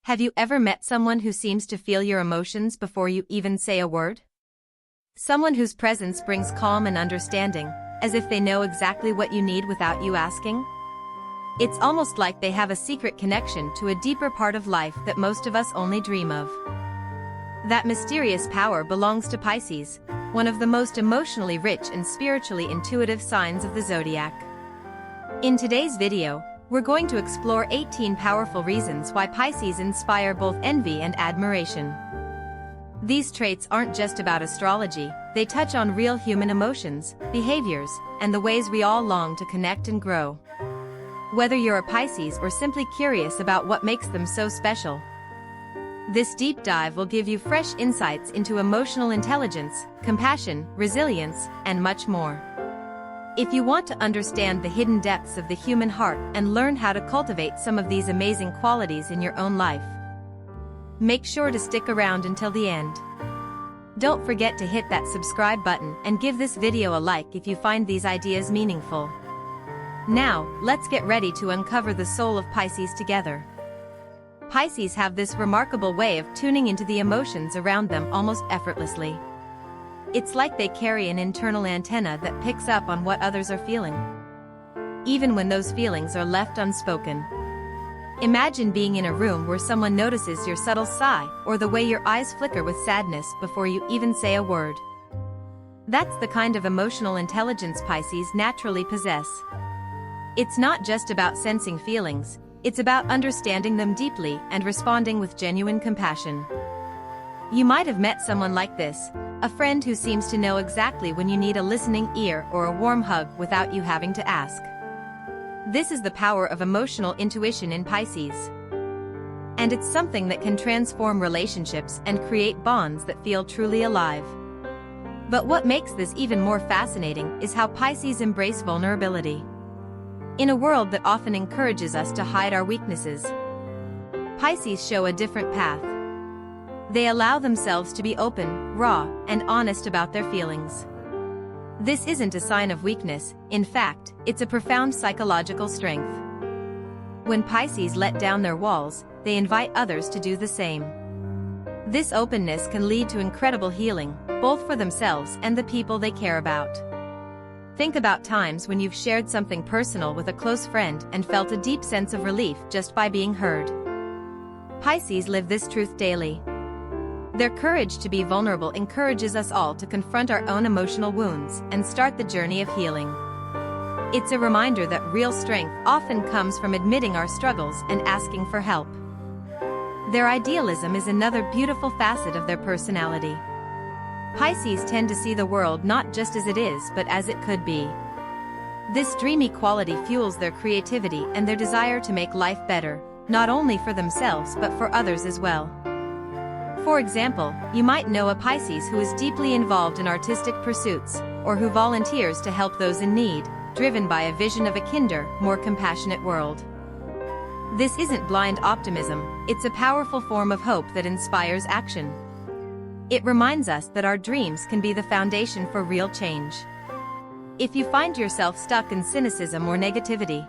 Have you ever met someone who seems to feel your emotions before you even say a word? Someone whose presence brings calm and understanding, as if they know exactly what you need without you asking? It's almost like they have a secret connection to a deeper part of life that most of us only dream of. That mysterious power belongs to Pisces, one of the most emotionally rich and spiritually intuitive signs of the zodiac. In today's video, we're going to explore 18 powerful reasons why Pisces inspire both envy and admiration. These traits aren't just about astrology, they touch on real human emotions, behaviors, and the ways we all long to connect and grow. Whether you're a Pisces or simply curious about what makes them so special, this deep dive will give you fresh insights into emotional intelligence, compassion, resilience, and much more. If you want to understand the hidden depths of the human heart and learn how to cultivate some of these amazing qualities in your own life, make sure to stick around until the end. Don't forget to hit that subscribe button and give this video a like if you find these ideas meaningful. Now, let's get ready to uncover the soul of Pisces together. Pisces have this remarkable way of tuning into the emotions around them almost effortlessly. It's like they carry an internal antenna that picks up on what others are feeling, even when those feelings are left unspoken. Imagine being in a room where someone notices your subtle sigh or the way your eyes flicker with sadness before you even say a word. That's the kind of emotional intelligence Pisces naturally possess. It's not just about sensing feelings, it's about understanding them deeply and responding with genuine compassion. You might have met someone like this, a friend who seems to know exactly when you need a listening ear or a warm hug without you having to ask. This is the power of emotional intuition in Pisces. And it's something that can transform relationships and create bonds that feel truly alive. But what makes this even more fascinating is how Pisces embrace vulnerability. In a world that often encourages us to hide our weaknesses, Pisces show a different path. They allow themselves to be open, raw, and honest about their feelings. This isn't a sign of weakness, in fact, it's a profound psychological strength. When Pisces let down their walls, they invite others to do the same. This openness can lead to incredible healing, both for themselves and the people they care about. Think about times when you've shared something personal with a close friend and felt a deep sense of relief just by being heard. Pisces live this truth daily. Their courage to be vulnerable encourages us all to confront our own emotional wounds and start the journey of healing. It's a reminder that real strength often comes from admitting our struggles and asking for help. Their idealism is another beautiful facet of their personality. Pisces tend to see the world not just as it is but as it could be. This dreamy quality fuels their creativity and their desire to make life better, not only for themselves but for others as well. For example, you might know a Pisces who is deeply involved in artistic pursuits, or who volunteers to help those in need, driven by a vision of a kinder, more compassionate world. This isn't blind optimism, it's a powerful form of hope that inspires action. It reminds us that our dreams can be the foundation for real change. If you find yourself stuck in cynicism or negativity,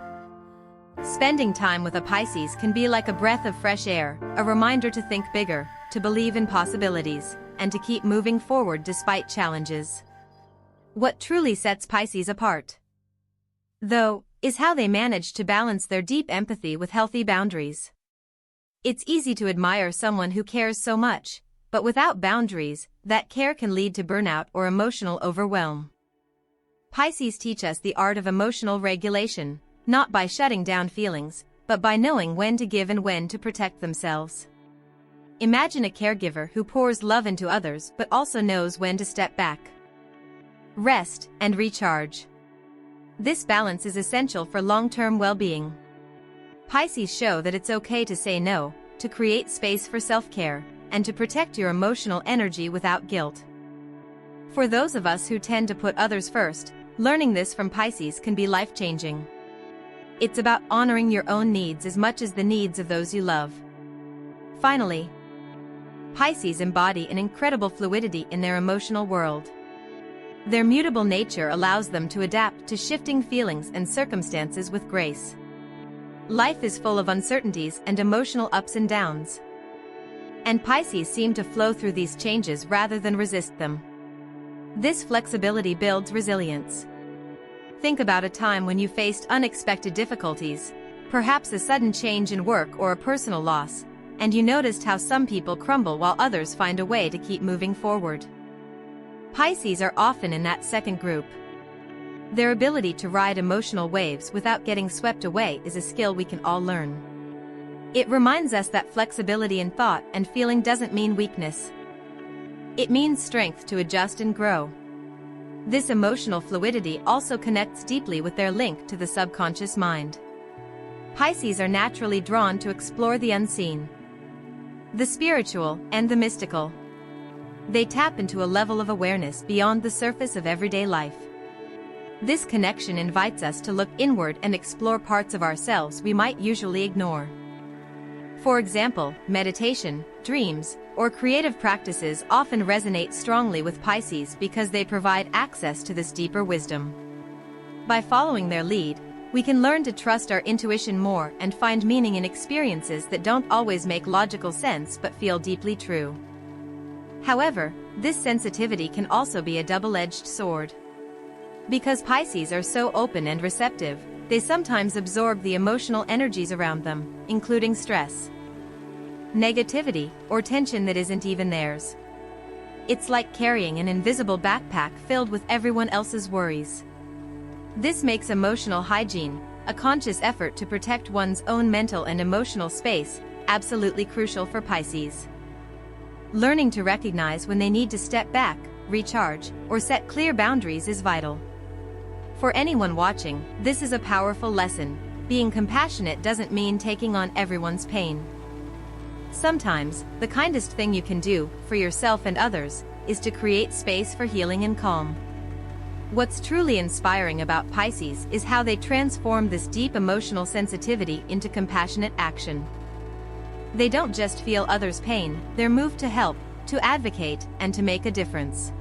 spending time with a Pisces can be like a breath of fresh air, a reminder to think bigger, to believe in possibilities, and to keep moving forward despite challenges. What truly sets Pisces apart, though, is how they manage to balance their deep empathy with healthy boundaries. It's easy to admire someone who cares so much, but without boundaries, that care can lead to burnout or emotional overwhelm. Pisces teach us the art of emotional regulation, not by shutting down feelings, but by knowing when to give and when to protect themselves. Imagine a caregiver who pours love into others but also knows when to step back, rest, and recharge. This balance is essential for long-term well-being. Pisces show that it's okay to say no, to create space for self-care, and to protect your emotional energy without guilt. For those of us who tend to put others first, learning this from Pisces can be life-changing. It's about honoring your own needs as much as the needs of those you love. Finally, Pisces embody an incredible fluidity in their emotional world. Their mutable nature allows them to adapt to shifting feelings and circumstances with grace. Life is full of uncertainties and emotional ups and downs, And Pisces seem to flow through these changes rather than resist them. This flexibility builds resilience. Think about a time when you faced unexpected difficulties, perhaps a sudden change in work or a personal loss, and you noticed how some people crumble while others find a way to keep moving forward. Pisces are often in that second group. Their ability to ride emotional waves without getting swept away is a skill we can all learn. It reminds us that flexibility in thought and feeling doesn't mean weakness. It means strength to adjust and grow. This emotional fluidity also connects deeply with their link to the subconscious mind. Pisces are naturally drawn to explore the unseen, the spiritual, and the mystical. They tap into a level of awareness beyond the surface of everyday life. This connection invites us to look inward and explore parts of ourselves we might usually ignore. For example, meditation, dreams, or creative practices often resonate strongly with Pisces because they provide access to this deeper wisdom. By following their lead, we can learn to trust our intuition more and find meaning in experiences that don't always make logical sense but feel deeply true. However, this sensitivity can also be a double-edged sword. Because Pisces are so open and receptive, they sometimes absorb the emotional energies around them, including stress, negativity, or tension that isn't even theirs. It's like carrying an invisible backpack filled with everyone else's worries. This makes emotional hygiene, a conscious effort to protect one's own mental and emotional space, absolutely crucial for Pisces. Learning to recognize when they need to step back, recharge, or set clear boundaries is vital. For anyone watching, this is a powerful lesson. Being compassionate doesn't mean taking on everyone's pain. Sometimes, the kindest thing you can do, for yourself and others, is to create space for healing and calm. What's truly inspiring about Pisces is how they transform this deep emotional sensitivity into compassionate action. They don't just feel others' pain, they're moved to help, to advocate, and to make a difference.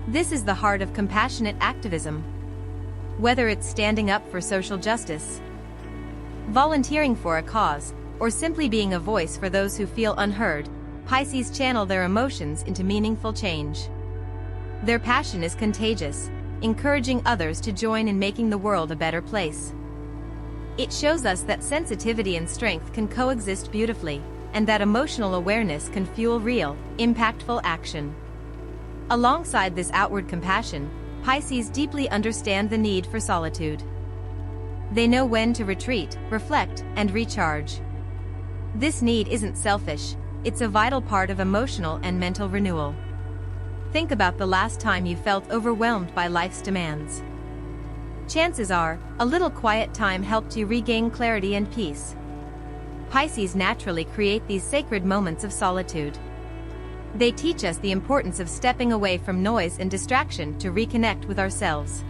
This is the heart of compassionate activism. Whether it's standing up for social justice, volunteering for a cause, or simply being a voice for those who feel unheard, Pisces channel their emotions into meaningful change. Their passion is contagious, encouraging others to join in making the world a better place. It shows us that sensitivity and strength can coexist beautifully, and that emotional awareness can fuel real, impactful action. Alongside this outward compassion, Pisces deeply understand the need for solitude. They know when to retreat, reflect, and recharge. This need isn't selfish, it's a vital part of emotional and mental renewal. Think about the last time you felt overwhelmed by life's demands. Chances are, a little quiet time helped you regain clarity and peace. Pisces naturally create these sacred moments of solitude. They teach us the importance of stepping away from noise and distraction to reconnect with ourselves.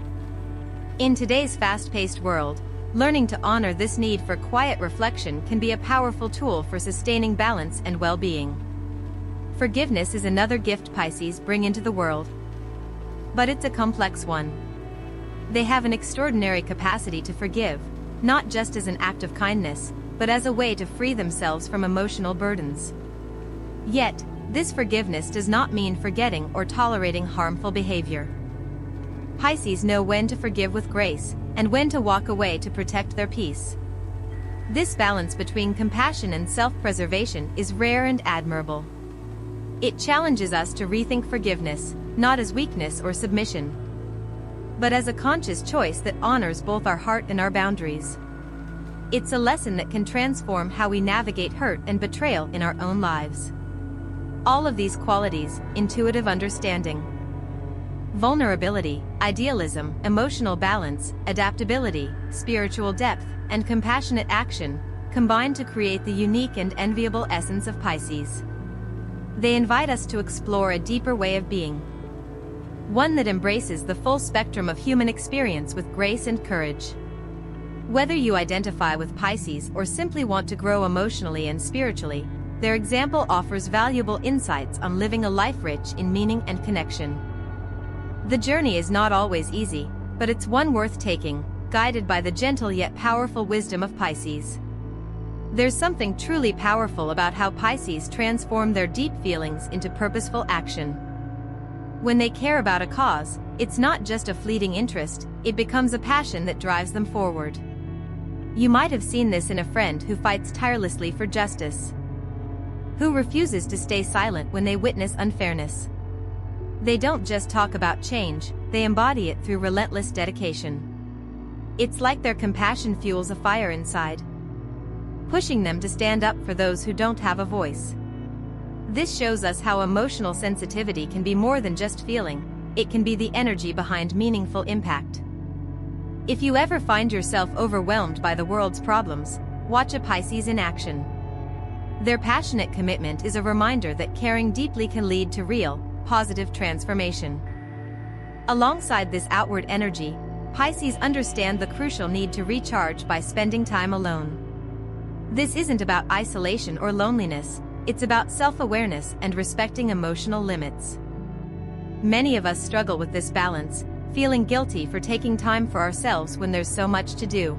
In today's fast-paced world, learning to honor this need for quiet reflection can be a powerful tool for sustaining balance and well-being. Forgiveness is another gift Pisces bring into the world. But it's a complex one. They have an extraordinary capacity to forgive, not just as an act of kindness, but as a way to free themselves from emotional burdens. Yet, this forgiveness does not mean forgetting or tolerating harmful behavior. Pisces know when to forgive with grace, and when to walk away to protect their peace. This balance between compassion and self-preservation is rare and admirable. It challenges us to rethink forgiveness, not as weakness or submission, but as a conscious choice that honors both our heart and our boundaries. It's a lesson that can transform how we navigate hurt and betrayal in our own lives. All of these qualities, intuitive understanding, vulnerability, idealism, emotional balance, adaptability, spiritual depth, and compassionate action, combine to create the unique and enviable essence of Pisces. They invite us to explore a deeper way of being, one that embraces the full spectrum of human experience with grace and courage. Whether you identify with Pisces or simply want to grow emotionally and spiritually, their example offers valuable insights on living a life rich in meaning and connection. The journey is not always easy, but it's one worth taking, guided by the gentle yet powerful wisdom of Pisces. There's something truly powerful about how Pisces transform their deep feelings into purposeful action. When they care about a cause, it's not just a fleeting interest, it becomes a passion that drives them forward. You might have seen this in a friend who fights tirelessly for justice, who refuses to stay silent when they witness unfairness. They don't just talk about change, they embody it through relentless dedication. It's like their compassion fuels a fire inside, pushing them to stand up for those who don't have a voice. This shows us how emotional sensitivity can be more than just feeling, it can be the energy behind meaningful impact. If you ever find yourself overwhelmed by the world's problems, watch a Pisces in action. Their passionate commitment is a reminder that caring deeply can lead to real, positive transformation. Alongside this outward energy, Pisces understand the crucial need to recharge by spending time alone. This isn't about isolation or loneliness, it's about self-awareness and respecting emotional limits. Many of us struggle with this balance, feeling guilty for taking time for ourselves when there's so much to do.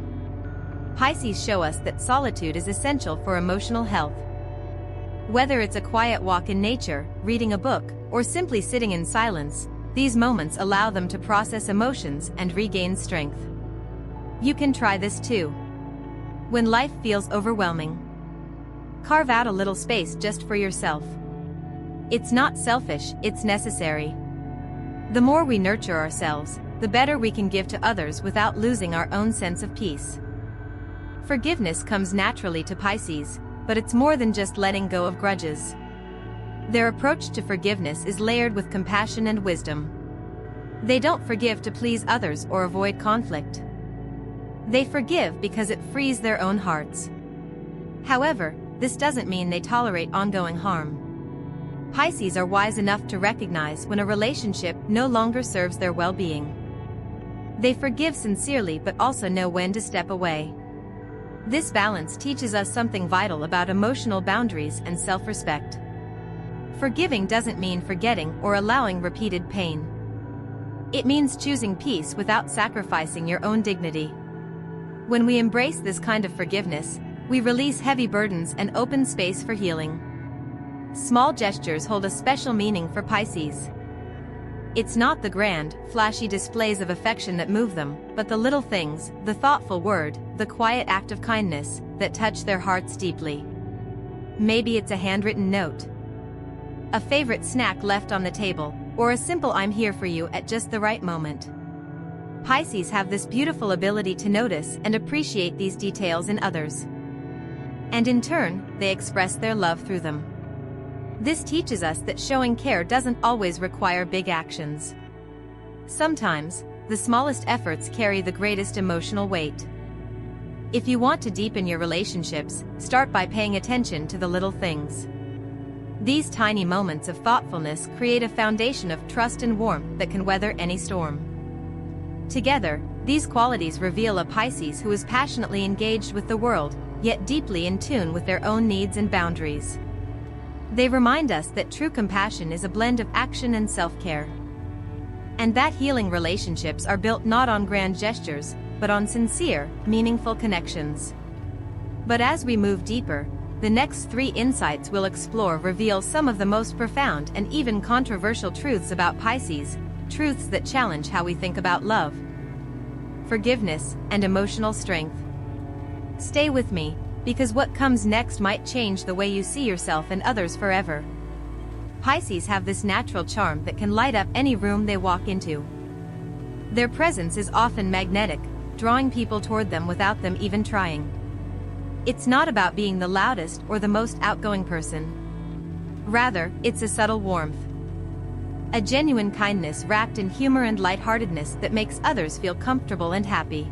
Pisces show us that solitude is essential for emotional health. Whether it's a quiet walk in nature, reading a book, or simply sitting in silence, these moments allow them to process emotions and regain strength. You can try this too. When life feels overwhelming, carve out a little space just for yourself. It's not selfish, it's necessary. The more we nurture ourselves, the better we can give to others without losing our own sense of peace. Forgiveness comes naturally to Pisces, but it's more than just letting go of grudges. Their approach to forgiveness is layered with compassion and wisdom. They don't forgive to please others or avoid conflict. They forgive because it frees their own hearts. However, this doesn't mean they tolerate ongoing harm. Pisces are wise enough to recognize when a relationship no longer serves their well-being. They forgive sincerely but also know when to step away. This balance teaches us something vital about emotional boundaries and self-respect. Forgiving doesn't mean forgetting or allowing repeated pain. It means choosing peace without sacrificing your own dignity. When we embrace this kind of forgiveness, we release heavy burdens and open space for healing. Small gestures hold a special meaning for Pisces. It's not the grand, flashy displays of affection that move them, but the little things, the thoughtful word, the quiet act of kindness, that touch their hearts deeply. Maybe it's a handwritten note, a favorite snack left on the table, or a simple "I'm here for you" at just the right moment. Pisces have this beautiful ability to notice and appreciate these details in others. And in turn, they express their love through them. This teaches us that showing care doesn't always require big actions. Sometimes, the smallest efforts carry the greatest emotional weight. If you want to deepen your relationships, start by paying attention to the little things. These tiny moments of thoughtfulness create a foundation of trust and warmth that can weather any storm. Together, these qualities reveal a Pisces who is passionately engaged with the world, yet deeply in tune with their own needs and boundaries. They remind us that true compassion is a blend of action and self-care. And that healing relationships are built not on grand gestures, but on sincere, meaningful connections. But as we move deeper, the next 3 insights we'll explore reveal some of the most profound and even controversial truths about Pisces, truths that challenge how we think about love, forgiveness, and emotional strength. Stay with me, because what comes next might change the way you see yourself and others forever. Pisces have this natural charm that can light up any room they walk into. Their presence is often magnetic, drawing people toward them without them even trying. It's not about being the loudest or the most outgoing person. Rather, it's a subtle warmth, a genuine kindness wrapped in humor and lightheartedness that makes others feel comfortable and happy.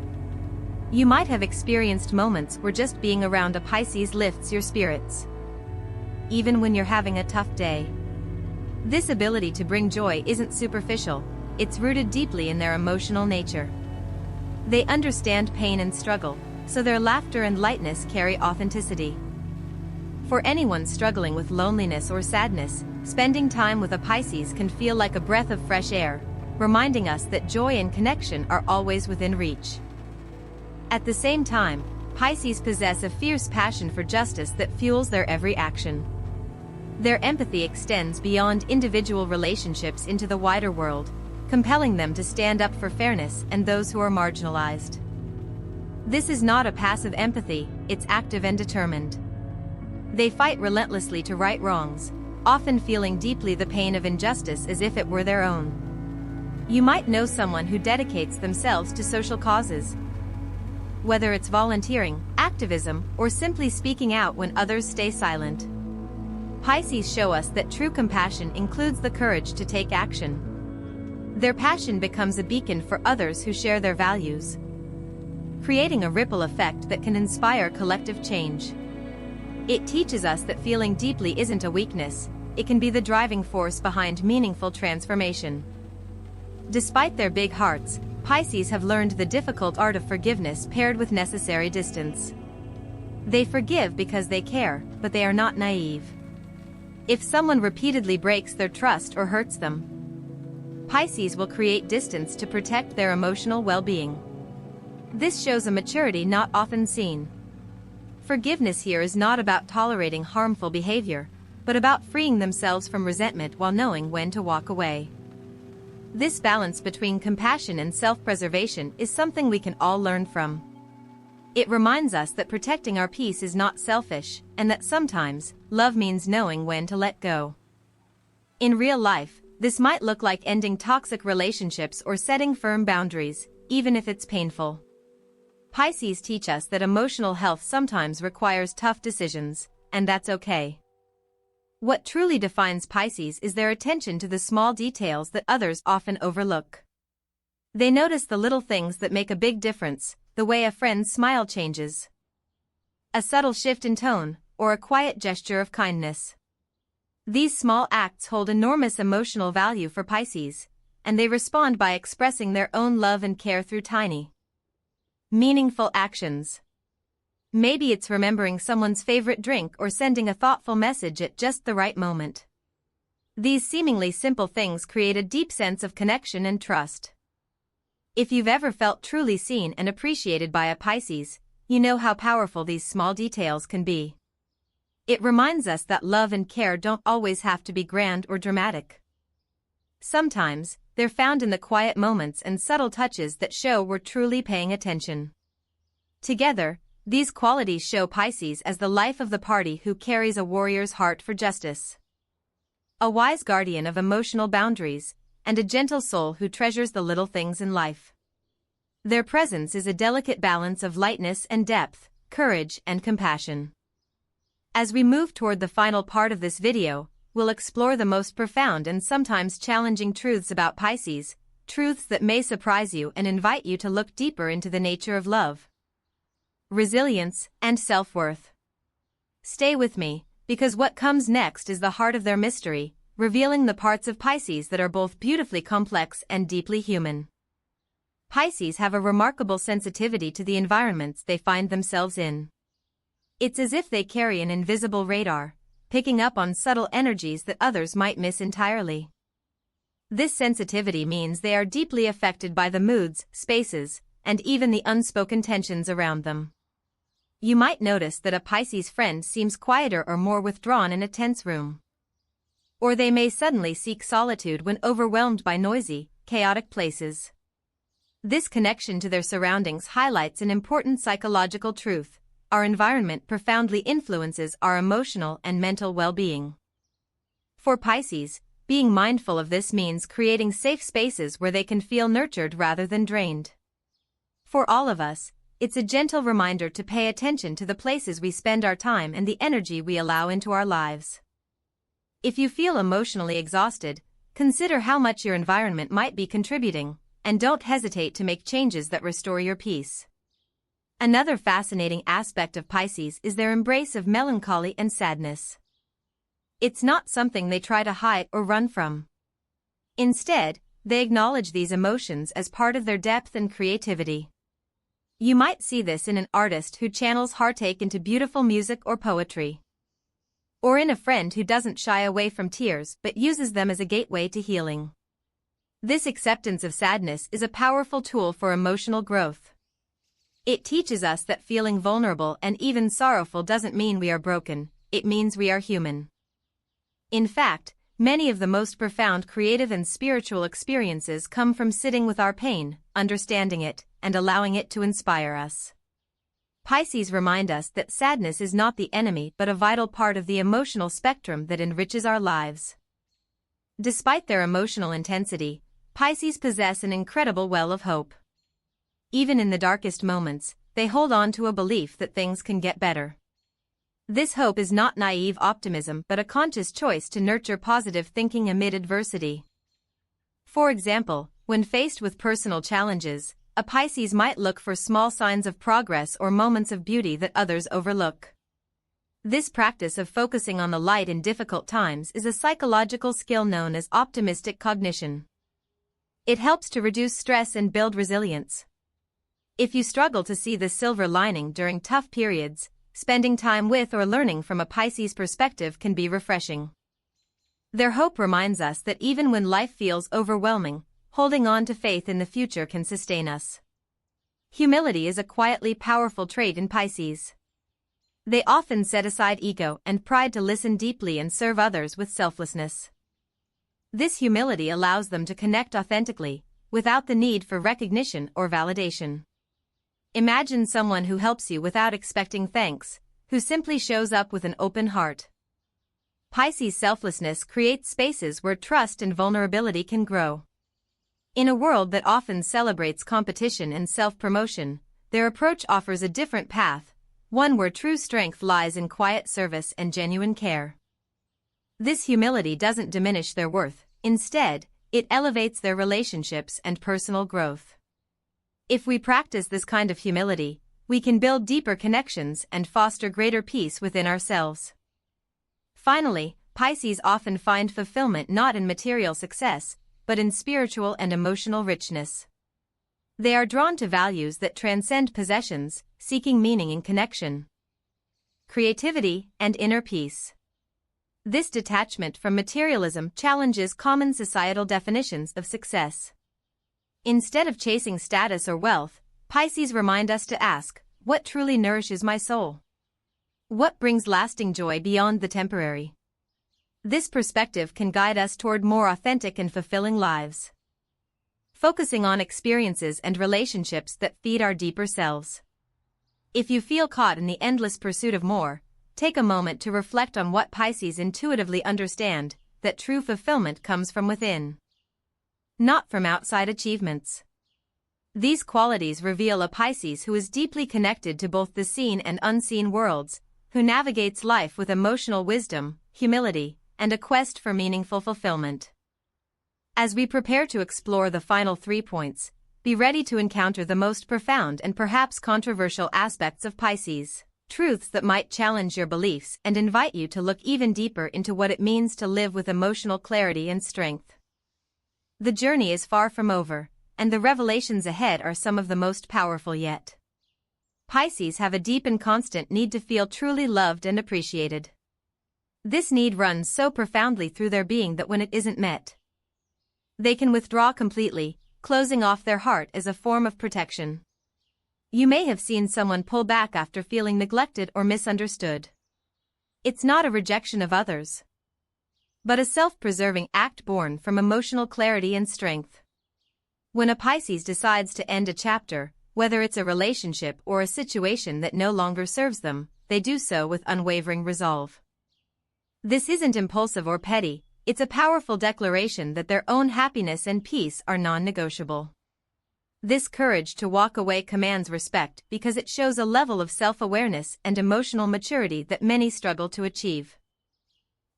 You might have experienced moments where just being around a Pisces lifts your spirits, even when you're having a tough day. This ability to bring joy isn't superficial, it's rooted deeply in their emotional nature. They understand pain and struggle, so their laughter and lightness carry authenticity. For anyone struggling with loneliness or sadness, spending time with a Pisces can feel like a breath of fresh air, reminding us that joy and connection are always within reach. At the same time, Pisces possess a fierce passion for justice that fuels their every action. Their empathy extends beyond individual relationships into the wider world, compelling them to stand up for fairness and those who are marginalized. This is not a passive empathy, it's active and determined. They fight relentlessly to right wrongs, often feeling deeply the pain of injustice as if it were their own. You might know someone who dedicates themselves to social causes. Whether it's volunteering, activism, or simply speaking out when others stay silent. Pisces show us that true compassion includes the courage to take action. Their passion becomes a beacon for others who share their values, creating a ripple effect that can inspire collective change. It teaches us that feeling deeply isn't a weakness, it can be the driving force behind meaningful transformation. Despite their big hearts, Pisces have learned the difficult art of forgiveness paired with necessary distance. They forgive because they care, but they are not naive. If someone repeatedly breaks their trust or hurts them, Pisces will create distance to protect their emotional well-being. This shows a maturity not often seen. Forgiveness here is not about tolerating harmful behavior, but about freeing themselves from resentment while knowing when to walk away. This balance between compassion and self-preservation is something we can all learn from. It reminds us that protecting our peace is not selfish, and that sometimes, love means knowing when to let go. In real life, this might look like ending toxic relationships or setting firm boundaries, even if it's painful. Pisces teach us that emotional health sometimes requires tough decisions, and that's okay. What truly defines Pisces is their attention to the small details that others often overlook. They notice the little things that make a big difference, the way a friend's smile changes, a subtle shift in tone, or a quiet gesture of kindness. These small acts hold enormous emotional value for Pisces, and they respond by expressing their own love and care through tiny, meaningful actions. Maybe it's remembering someone's favorite drink or sending a thoughtful message at just the right moment. These seemingly simple things create a deep sense of connection and trust. If you've ever felt truly seen and appreciated by a Pisces, you know how powerful these small details can be. It reminds us that love and care don't always have to be grand or dramatic. Sometimes, they're found in the quiet moments and subtle touches that show we're truly paying attention. Together, these qualities show Pisces as the life of the party who carries a warrior's heart for justice, a wise guardian of emotional boundaries, and a gentle soul who treasures the little things in life. Their presence is a delicate balance of lightness and depth, courage and compassion. As we move toward the final part of this video, we'll explore the most profound and sometimes challenging truths about Pisces, truths that may surprise you and invite you to look deeper into the nature of love, resilience, and self-worth. Stay with me, because what comes next is the heart of their mystery, revealing the parts of Pisces that are both beautifully complex and deeply human. Pisces have a remarkable sensitivity to the environments they find themselves in. It's as if they carry an invisible radar, picking up on subtle energies that others might miss entirely. This sensitivity means they are deeply affected by the moods, spaces, and even the unspoken tensions around them. You might notice that a Pisces friend seems quieter or more withdrawn in a tense room. Or they may suddenly seek solitude when overwhelmed by noisy, chaotic places. This connection to their surroundings highlights an important psychological truth: our environment profoundly influences our emotional and mental well-being. For Pisces, being mindful of this means creating safe spaces where they can feel nurtured rather than drained. For all of us, it's a gentle reminder to pay attention to the places we spend our time and the energy we allow into our lives. If you feel emotionally exhausted, consider how much your environment might be contributing, and don't hesitate to make changes that restore your peace. Another fascinating aspect of Pisces is their embrace of melancholy and sadness. It's not something they try to hide or run from. Instead, they acknowledge these emotions as part of their depth and creativity. You might see this in an artist who channels heartache into beautiful music or poetry, or in a friend who doesn't shy away from tears but uses them as a gateway to healing. This acceptance of sadness is a powerful tool for emotional growth. It teaches us that feeling vulnerable and even sorrowful doesn't mean we are broken, it means we are human. In fact, many of the most profound creative and spiritual experiences come from sitting with our pain, understanding it, and allowing it to inspire us. Pisces remind us that sadness is not the enemy but a vital part of the emotional spectrum that enriches our lives. Despite their emotional intensity, Pisces possess an incredible well of hope. Even in the darkest moments, they hold on to a belief that things can get better. This hope is not naive optimism but a conscious choice to nurture positive thinking amid adversity. For example, when faced with personal challenges, a Pisces might look for small signs of progress or moments of beauty that others overlook. This practice of focusing on the light in difficult times is a psychological skill known as optimistic cognition. It helps to reduce stress and build resilience. If you struggle to see the silver lining during tough periods, spending time with or learning from a Pisces perspective can be refreshing. Their hope reminds us that even when life feels overwhelming, holding on to faith in the future can sustain us. Humility is a quietly powerful trait in Pisces. They often set aside ego and pride to listen deeply and serve others with selflessness. This humility allows them to connect authentically, without the need for recognition or validation. Imagine someone who helps you without expecting thanks, who simply shows up with an open heart. Pisces' selflessness creates spaces where trust and vulnerability can grow. In a world that often celebrates competition and self-promotion, their approach offers a different path, one where true strength lies in quiet service and genuine care. This humility doesn't diminish their worth, instead, it elevates their relationships and personal growth. If we practice this kind of humility, we can build deeper connections and foster greater peace within ourselves. Finally, Pisces often find fulfillment not in material success, but in spiritual and emotional richness. They are drawn to values that transcend possessions, seeking meaning in connection, creativity, and inner peace. This detachment from materialism challenges common societal definitions of success. Instead of chasing status or wealth, Pisces remind us to ask, what truly nourishes my soul? What brings lasting joy beyond the temporary? This perspective can guide us toward more authentic and fulfilling lives. Focusing on experiences and relationships that feed our deeper selves. If you feel caught in the endless pursuit of more, take a moment to reflect on what Pisces intuitively understand, that true fulfillment comes from within, not from outside achievements. These qualities reveal a Pisces who is deeply connected to both the seen and unseen worlds, who navigates life with emotional wisdom, humility, and a quest for meaningful fulfillment. As we prepare to explore the final 3 points, be ready to encounter the most profound and perhaps controversial aspects of Pisces, truths that might challenge your beliefs and invite you to look even deeper into what it means to live with emotional clarity and strength. The journey is far from over, and the revelations ahead are some of the most powerful yet. Pisces have a deep and constant need to feel truly loved and appreciated. This need runs so profoundly through their being that when it isn't met, they can withdraw completely, closing off their heart as a form of protection. You may have seen someone pull back after feeling neglected or misunderstood. It's not a rejection of others, but a self-preserving act born from emotional clarity and strength. When a Pisces decides to end a chapter, whether it's a relationship or a situation that no longer serves them, they do so with unwavering resolve. This isn't impulsive or petty, it's a powerful declaration that their own happiness and peace are non-negotiable. This courage to walk away commands respect because it shows a level of self-awareness and emotional maturity that many struggle to achieve.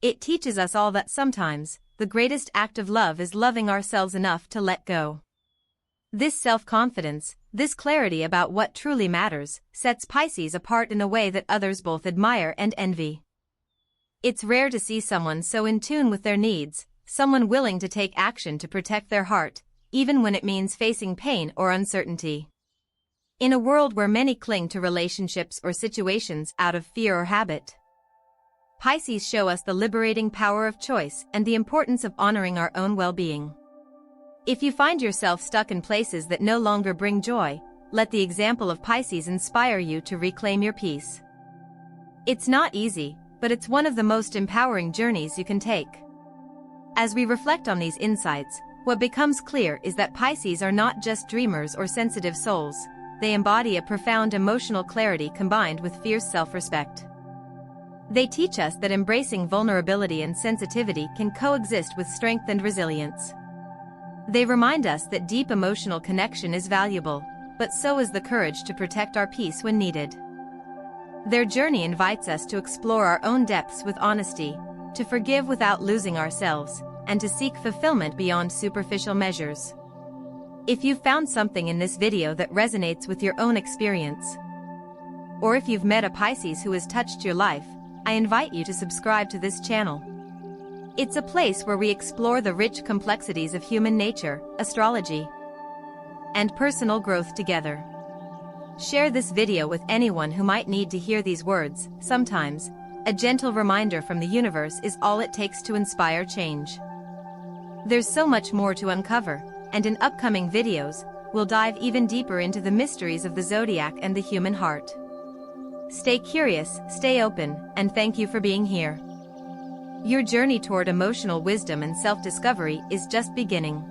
It teaches us all that sometimes, the greatest act of love is loving ourselves enough to let go. This self-confidence, this clarity about what truly matters, sets Pisces apart in a way that others both admire and envy. It's rare to see someone so in tune with their needs, someone willing to take action to protect their heart, even when it means facing pain or uncertainty. In a world where many cling to relationships or situations out of fear or habit, Pisces show us the liberating power of choice and the importance of honoring our own well-being. If you find yourself stuck in places that no longer bring joy, let the example of Pisces inspire you to reclaim your peace. It's not easy, but it's one of the most empowering journeys you can take. As we reflect on these insights, what becomes clear is that Pisces are not just dreamers or sensitive souls, they embody a profound emotional clarity combined with fierce self-respect. They teach us that embracing vulnerability and sensitivity can coexist with strength and resilience. They remind us that deep emotional connection is valuable, but so is the courage to protect our peace when needed. Their journey invites us to explore our own depths with honesty, to forgive without losing ourselves, and to seek fulfillment beyond superficial measures. If you've found something in this video that resonates with your own experience, or if you've met a Pisces who has touched your life, I invite you to subscribe to this channel. It's a place where we explore the rich complexities of human nature, astrology, and personal growth together. Share this video with anyone who might need to hear these words. Sometimes, a gentle reminder from the universe is all it takes to inspire change. There's so much more to uncover, and in upcoming videos, we'll dive even deeper into the mysteries of the zodiac and the human heart. Stay curious, stay open, and thank you for being here. Your journey toward emotional wisdom and self-discovery is just beginning.